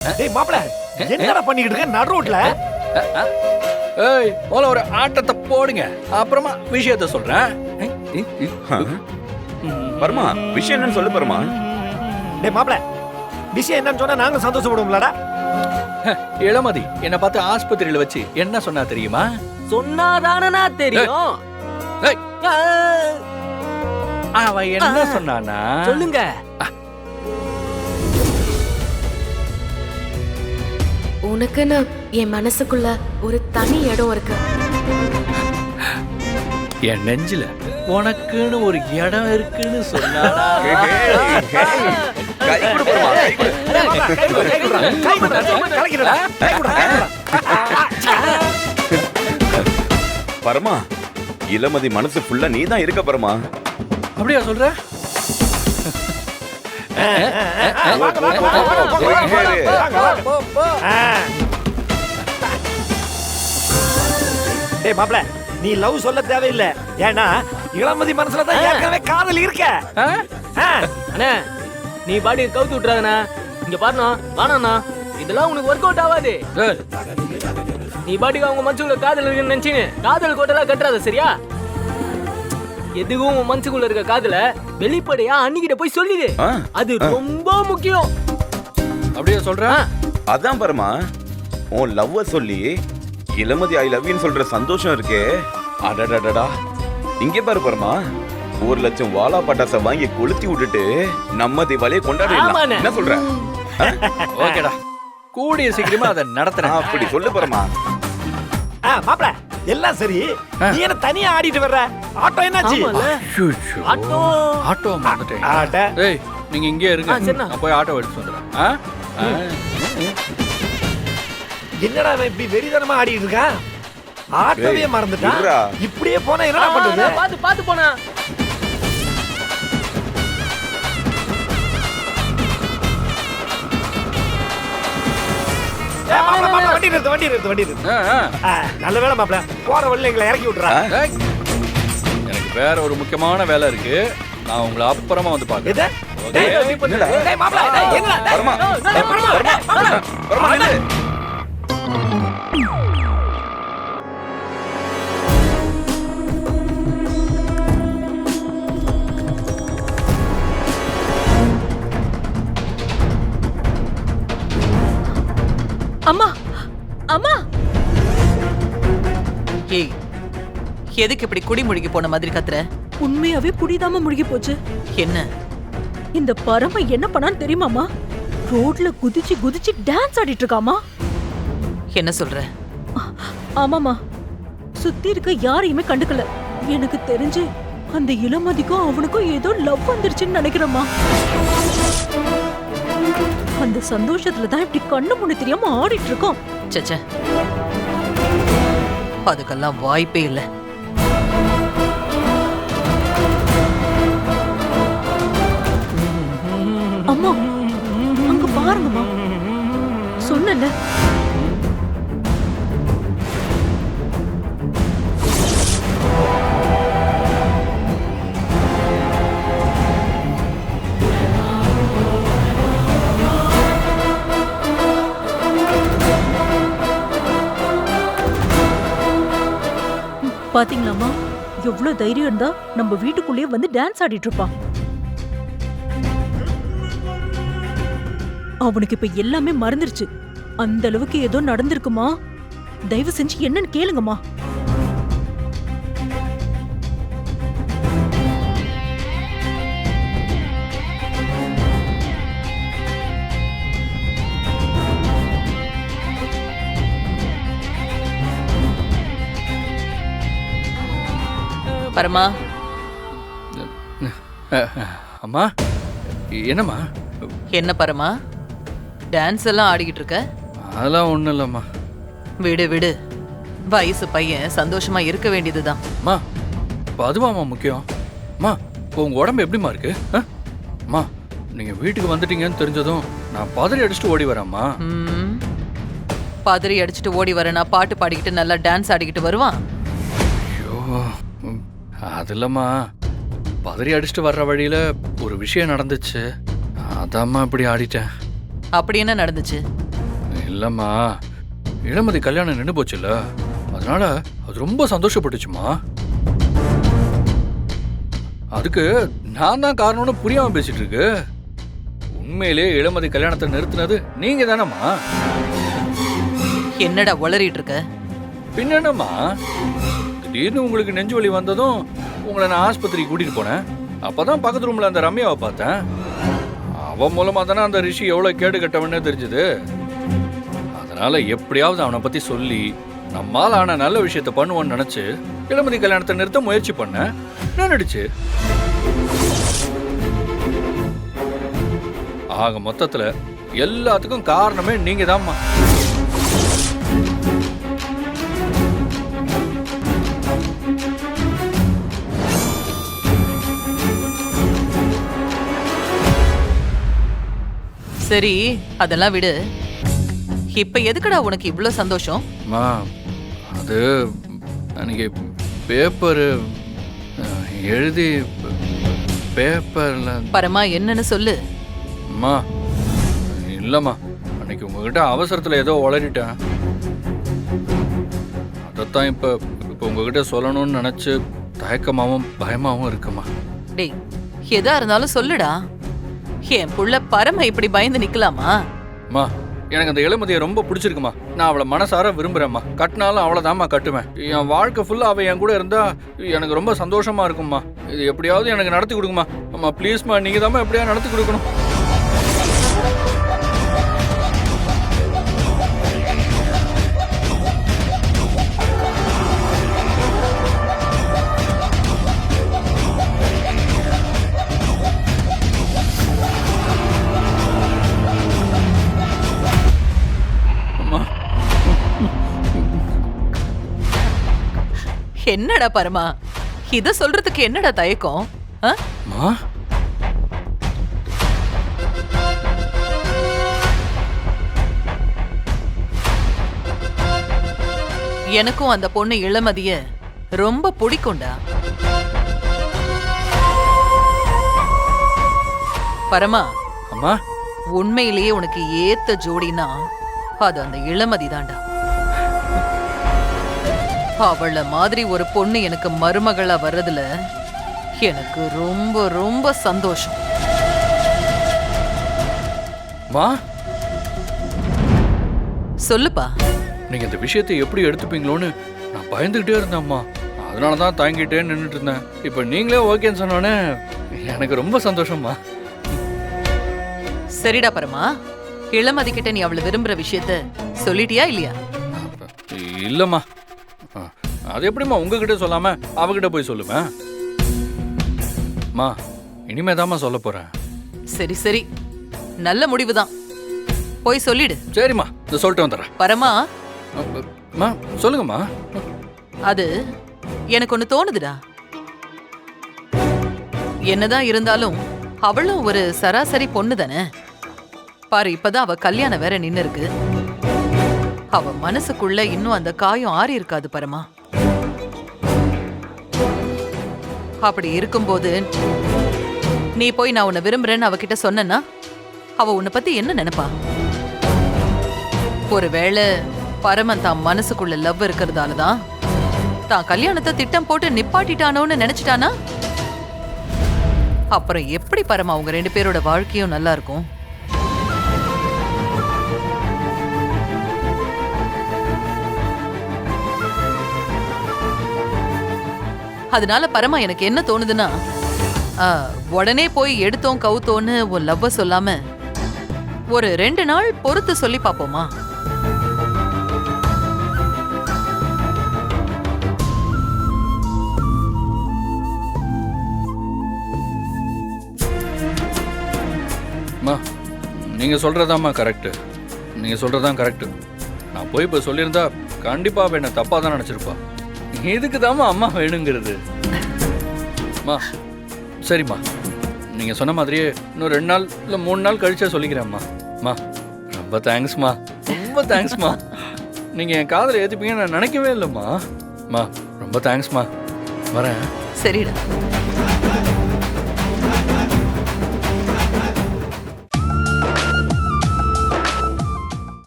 டேய் மாப்ள என்னடா பண்ணிக்கிட்டு இருக்க நடு ரோட்ல? ஏய் போல ஒரு ஆட்டத்தை போடுங்க, அப்புறமா விஷயத்த சொல்றேன். பர்மா விஷயம் என்னன்னு சொல்லு பர்மா. டேய் மாப்ள விஷயம் என்னன்னு சொன்னா நாங்க சந்தோஷப்படுவோம்லடா. இளமதி என்ன பார்த்து ஆஸ்பத்திரியில வச்சு என்ன சொன்னா தெரியுமா? சொன்னாதானா தெரியும். ஏய், அவ என்ன சொன்னானா? சொல்லுங்க. உனக்குன்னு என் மனசுக்குள்ள ஒரு தனி இடம் இருக்கு. என் நெஞ்சில உனக்குன்னு ஒரு இடம் இருக்குன்னு சொன்னாடா. கை கொடு பர்மா, கை கொடு. கை குடுடா கலக்கிடடா. கை குடுடா. பர்மா இளமதி மனசு ஃபுல்லா நீ தான் இருக்க பர்மா. அப்படியா சொல்ற? டேய் மாப்ள நீ லவ் சொல்ல தேவையில்லை. ஏன்னா இளமதி மனசுல தான் ஏற்கனவே காதல் இருக்க. அண்ணே நீ பாடி கவுத்து விட்டுறாதண்ணா. இங்க பாருண்ணா வாணாண்ணா, இதெல்லாம் உனக்கு ஒர்க் அவுட் ஆகாது. நீ பாட்டுக்கு அவங்க மனசுக்குள்ள காதல் இருக்குன்னு நினைச்சின்னு காதல் கோட்டெல்லாம் கட்டுறாத சரியா? எதுவும் உன் மனசுக்குள்ள இருக்க காதல வெளிப்படையா அன்னிக்கிட்ட போய் சொல்லிடு. அது ரொம்ப முக்கியம். அப்படியே சொல்ற? அதான் பர்மா உன் லவ்வ சொல்லி இளமதி ஐ லவ் யூன்னு சொல்ற சந்தோஷம் இருக்கே, அடடடடா. இங்கே பாரு பர்மா, 1 லட்சம் வாழா பட்டாசை வாங்கி கொளுத்தி விட்டுட்டு நம்ம தீபாவளியை கொண்டாடிடலாம். என்ன சொல்ற? ஓகேடா, கூடிய சீக்கிரமா அதை நடத்துறேன். அப்படி சொல்லு பர்மா. மாப்ள எல்லாம் சரி, நீ என்ன தனியா ஆடிட்டு வர்ற? ஆட்டோ என்னாச்சு? ஆட்டோ ஆட்டோ வந்துட்டேன். ஆட்ட ஏய் நீங்க இங்கே இருங்க, சரிண்ணா. நான் போய் ஆட்டோ எடுத்து வந்துடுறேன். என்னடா இவன் இப்படி வெறிதனமா ஆடிட்டு இருக்கான்? ஆட்டோவே ஏய், மறந்துட்டான். இருடா. இப்படியே போனா என்னடா பண்றது? பாத்து பாத்து போனா. மாப்ள வண்டி நிறுத்து. நல்ல வேலை மாப்ள, போற வழியில எங்களை இறக்கி விட்டுறா. ஏய், எனக்கு வேற ஒரு முக்கியமான வேலை இருக்கு, நான் உங்களை அப்புறமா வந்து பாக்கிறேன். எது? டேய் மாப்ள, டேய் என்னடா? பர்மா பர்மா நில்லு. அம்மா அம்மா, ஏய் எதுக்கு இப்படி குடி முழுகி போன மாதிரி கத்துற? உண்மையாவே புடிதாம முழுகி போச்சு. என்ன இந்த பரம என்ன பண்ணான்னு தெரியுமாமா? ரோட்ல குதிச்சு குதிச்சு டான்ஸ் ஆடிட்டு இருக்காமா. என்ன சொல்ற? ஆமாமா, சுத்தி இருக்க யாரையுமே கண்டுக்கல. எனக்கு தெரிஞ்சு அந்த இளமதிக்கும் அவனுக்கும் ஏதோ லவ் வந்துருச்சுன்னு நினைக்கிறேம்மா. அந்த சந்தோஷத்துல தான் இப்படி கண்ணு முன்னு தெரியாம ஆடிட்டு இருக்கோம். சச்ச, அதுக்கெல்லாம் வாய்ப்பே இல்லை. அம்மா அங்க பாருங்கம்மா, சொன்னல. பாத்தீங்களாமா, எவ்வளவு தைரியம் இருந்தா நம்ம வீட்டுக்குள்ளேயே வந்து டான்ஸ் ஆடிட்டு இருப்பான். அவனுக்கு இப்ப எல்லாமே மறந்துருச்சு. அந்த அளவுக்கு ஏதோ நடந்திருக்குமா? தயவு செஞ்சு என்னன்னு கேளுங்கம்மா. பரமா, அம்மா என்னம்மா? என்ன பரமா, டான்ஸ் எல்லாம் ஆடிக்கிட்டு இருக்க? அதெல்லாம் ஒண்ணும் இல்லம்மா. விடு விடு, வயசு பையன் சந்தோஷமா இருக்க வேண்டியதுதான். அம்மா இப்போ அதுவாம்மா முக்கியம். அம்மா இப்போ உங்க உடம்பு எப்படிம்மா இருக்கு? அம்மா நீங்க வீட்டுக்கு வந்துட்டீங்கன்னு தெரிஞ்சதும் நான் பதறி அடிச்சுட்டு ஓடி வரேம்மா. பதறி அடிச்சுட்டு ஓடி வரேன்னா பாட்டு பாடிக்கிட்டு நல்லா டான்ஸ் ஆடிக்கிட்டு வருவான். ஐயோ, அது இல்லம்மா, பதறி அடிச்சுட்டு வர்ற வழியில ஒரு விஷயம் நடந்துச்சு, அதாம்மா இப்படி ஆடிட்டேன். அப்படி என்ன நடந்துச்சு? இல்லம்மா, இளமதி கல்யாணம் நின்று போச்சுல்ல, அதனால அது ரொம்ப சந்தோஷப்பட்டுச்சுமா. அதுக்கு நான் தான் காரணம்னு புரியாம பேசிட்டு இருக்கு. உண்மையிலே இளமதி கல்யாணத்தை நிறுத்தினது நீங்க தானம்மா. என்னடா உளறிட்டு இருக்க? பின்ன என்னம்மா, திடீர்னு உங்களுக்கு நெஞ்சு வலி வந்ததும் உங்களை நான் ஆஸ்பத்திரிக்கு கூட்டிட்டு போனேன். அப்பதான் பக்கத்து ரூம்ல அந்த ரம்யாவை பார்த்தேன். அவன் மூலமா தானே அந்த ரிஷி எவ்வளவு கேடு கட்டவனே தெரிஞ்சது. அதனால எப்படியாவது அவனை பத்தி சொல்லி நம்மால் ஆன நல்ல விஷயத்த பண்ணுவோன்னு நினைச்சு இளமதி கல்யாணத்தை நிறுத்த முயற்சி பண்ணேன். நின்னுடுச்சு. ஆக மொத்தத்துல எல்லாத்துக்கும் காரணமே நீங்க தான்மா. சரி, அதெல்லாம் விடு. இப்ப எதுக்குடா உனக்கு இவ்ளோ சந்தோஷம்? அம்மா, அது அன்னைக்கு பேப்பர் எழுதி பேப்பர்ல. பரமா, என்னன்னு சொல்லு. அம்மா இல்லம்மா, அன்னைக்கு உங்ககிட்ட அவசரத்துல ஏதோ உளறிட்டேன். அதைத்தான் இப்ப உங்ககிட்ட சொல்லணும்னு நினைச்சு தயக்கமாவும் பயமாவும் இருக்குமா. டேய், எதா இருந்தாலும் சொல்லுடா. என் புள்ள பரம இப்படி பயந்து நிக்கலாமா? அம்மா, எனக்கு அந்த இளமதியை ரொம்ப பிடிச்சிருக்குமா. நான் அவளை மனசார விரும்புறேம்மா. கட்டினாலும் அவளை தான்மா கட்டுவேன். என் வாழ்க்கை ஃபுல்லா அவள் என் கூட இருந்தா எனக்கு ரொம்ப சந்தோஷமா இருக்கும்மா. இது எப்படியாவது எனக்கு நடத்தி கொடுக்குமா. அம்மா ப்ளீஸ்மா, நீங்க தாம்மா எப்படியாவது நடத்தி கொடுக்கணும். என்னடா பரமா, இத சொல்றதுக்கு என்னடா தயக்கம்? அம்மா, எனக்கும் அந்த பொண்ணு இளமதிய ரொம்ப பிடிக்கும்டா. பரமா, அம்மா, உண்மையிலேயே உனக்கு ஏத்த ஜோடினா அது அந்த இளமதி தான்டா. அவள மாதிரி ஒரு பொண்ணு எனக்கு மருமகளா வர்றதுல எனக்கு ரொம்ப ரொம்ப சந்தோஷம். அம்மா, சொல்லுப்பா. நீங்க இந்த விஷயத்தை எப்படி எடுத்துப்பீங்களோன்னு நான் பயந்துகிட்டே இருந்தேன் அம்மா. அதனாலதான் தாங்கிட்டே நின்றுட்டு இருந்தேன். இப்ப நீங்களே ஓகேன்னு சொன்னோன்னே எனக்கு ரொம்ப சந்தோஷம்மா. சரிடா பரமா, இளமதி கிட்ட நீ அவளை விரும்புற விஷயத்த சொல்லிட்டியா இல்லையா? இல்லம்மா, அது எப்படிம்மா உங்ககிட்ட சொல்லாம அவகிட்ட போய் சொல்லுவேன்? மா, இனிமே தாம்மா சொல்ல போறேன். சரி சரி, நல்ல முடிவுதான். போய் சொல்லிடு. சரிம்மா, இந்த சொல்லிட்டு வந்துடுறேன். பரமா, மா சொல்லுங்கம்மா. அது எனக்கு ஒண்ணு தோணுதுடா. என்னதான் இருந்தாலும் அவளும் ஒரு சராசரி பொண்ணு தானே. பாரு, இப்பதான் அவ கல்யாணம் வேற நின்னு இருக்கு. அவ மனசுக்குள்ள இன்னும் அந்த காயம் ஆறி இருக்காது பரமா. அப்படி இருக்கும்போது நீ போய் நான் உன்னை விரும்புறேன்னு அவகிட்ட சொன்னா அவ உன்னை பத்தி என்ன நினைப்பா? ஒருவேளை பரமன் தான் மனசுக்குள்ள லவ் இருக்கிறதாலதான் தான் கல்யாணத்தை திட்டம் போட்டு நிப்பாட்டிட்டானோன்னு நினைச்சிட்டானா? அப்புறம் எப்படி பரமா அவங்க 2 பேரோட வாழ்க்கையும் நல்லா இருக்கும்? அதனால பரமா, எனக்கு என்ன தோணுதுன்னா, உடனே போய் எடுத்தோம் கவுத்தோன்னு உன் லவ்வ சொல்லாம ஒரு 2 நாள் பொறுத்து சொல்லி பாப்போமா? அம்மா, நீங்க சொல்றதாம்மா கரெக்ட். நீங்க சொல்றதான் கரெக்ட். நான் போய் இப்ப சொல்லியிருந்தா கண்டிப்பா அவ என்ன தப்பா தான் நினைச்சிருப்பா. இதுக்கு தாம்மா அம்மா வேணுங்கிறது. அம்மா சரிம்மா, நீங்க சொன்ன மாதிரியே இன்னும் 2 நாள் இல்ல 3 நாள் கழிச்சே சொல்லிக்கிறேன்மா. அம்மா ரொம்ப தேங்க்ஸ்மா, ரொம்ப தேங்க்ஸ்மா. நீங்க என் காதலை ஏத்துப்பீங்கன்னு நான் நினைக்கவே இல்லைம்மா. அம்மா ரொம்ப தேங்க்ஸ்மா. வரேன். சரிடா.